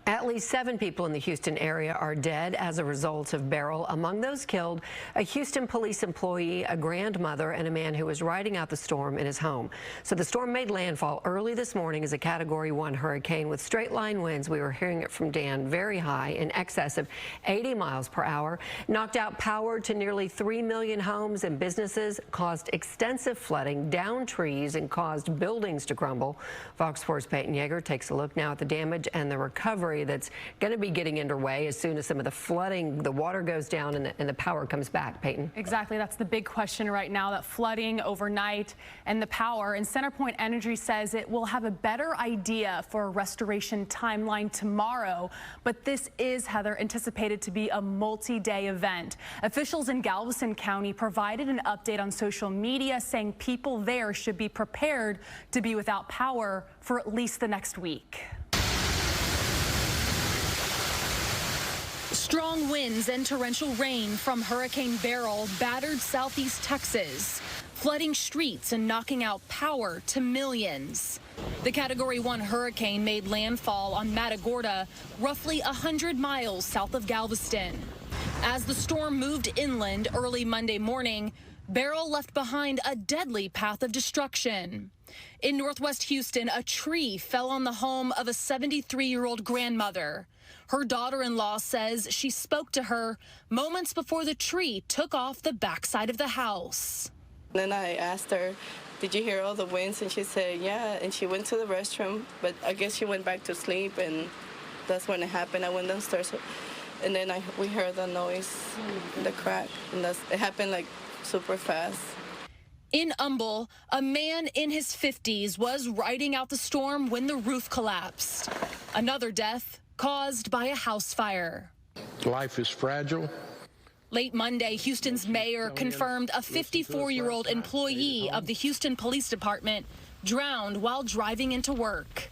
At least 7 people in the Houston area are dead as a result of Beryl. Among those killed, a Houston police employee, a grandmother, and a man who was riding out the storm in his home. So the storm made landfall early this morning as a Category 1 hurricane with straight-line winds. We were hearing it from Dan, very high, in excess of 80 miles per hour. Knocked out power to nearly 3 million homes and businesses, caused extensive flooding, downed trees, and caused buildings to crumble. Fox 4's Peyton Yeager takes a look now at the damage and the recovery that's going to be getting underway as soon as some of the flooding, the water goes down and the power comes back. Peyton. Exactly. That's the big question right now, that flooding overnight and the power. And CenterPoint Energy says it will have a better idea for a restoration timeline tomorrow. But this is, Heather, anticipated to be a multi-day event. Officials in Galveston County provided an update on social media saying people there should be prepared to be without power for at least the next week. Strong winds and torrential rain from Hurricane Beryl battered southeast Texas, flooding streets and knocking out power to millions. The Category 1 hurricane made landfall on Matagorda, roughly 100 miles south of Galveston. As the storm moved inland early Monday morning, Beryl left behind a deadly path of destruction. In northwest Houston, a tree fell on the home of a 73-year-old grandmother. Her daughter-in-law says she spoke to her moments before the tree took off the backside of the house. Then I asked her, did you hear all the winds? And she said, yeah. And she went to the restroom, but I guess she went back to sleep, and that's when it happened. I went downstairs, and then we heard the noise, the crack, and it happened like super fast. In Humble, a man in his 50s was riding out the storm when the roof collapsed. Another death caused by a house fire. Life is fragile. Late Monday, Houston's mayor confirmed a 54-year-old employee of the Houston Police Department drowned while driving into work.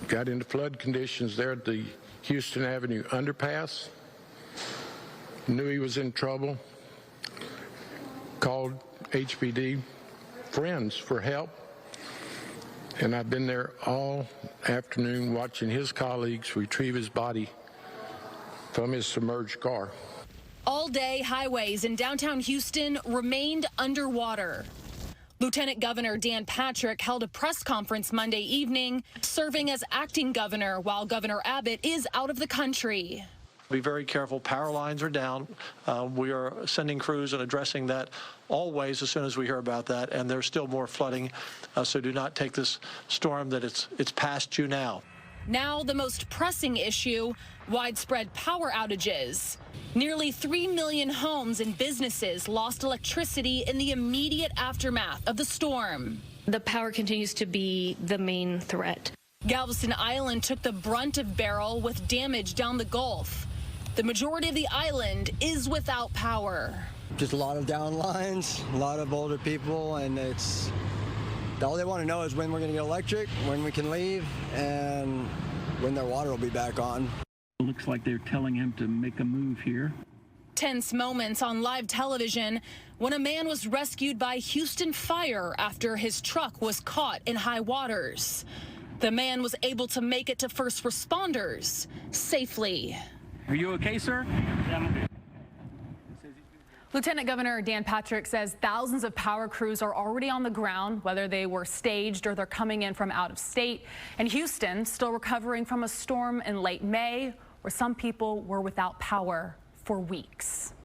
Got into flood conditions there at the Houston Avenue underpass. Knew he was in trouble. Called HPD friends for help. And I've been there all afternoon watching his colleagues retrieve his body from his submerged car. All day, highways in downtown Houston remained underwater. Lieutenant Governor Dan Patrick held a press conference Monday evening, serving as acting governor while Governor Abbott is out of the country. Be very careful. Power lines are down. We are sending crews and addressing that always as soon as we hear about that. And there's still more flooding, so do not take this storm that it's past you now. Now the most pressing issue, widespread power outages. Nearly 3 million homes and businesses lost electricity in the immediate aftermath of the storm. The power continues to be the main threat. Galveston Island took the brunt of Beryl with damage down the Gulf. The majority of the island is without power. Just a lot of down lines, a lot of older people, and all they want to know is when we're going to get electric, when we can leave, and when their water will be back on. It looks like they're telling him to make a move here. Tense moments on live television when a man was rescued by Houston Fire after his truck was caught in high waters. The man was able to make it to first responders safely. Are you okay, sir? Lieutenant Governor Dan Patrick says thousands of power crews are already on the ground, whether they were staged or they're coming in from out of state. And Houston still recovering from a storm in late May where some people were without power for weeks.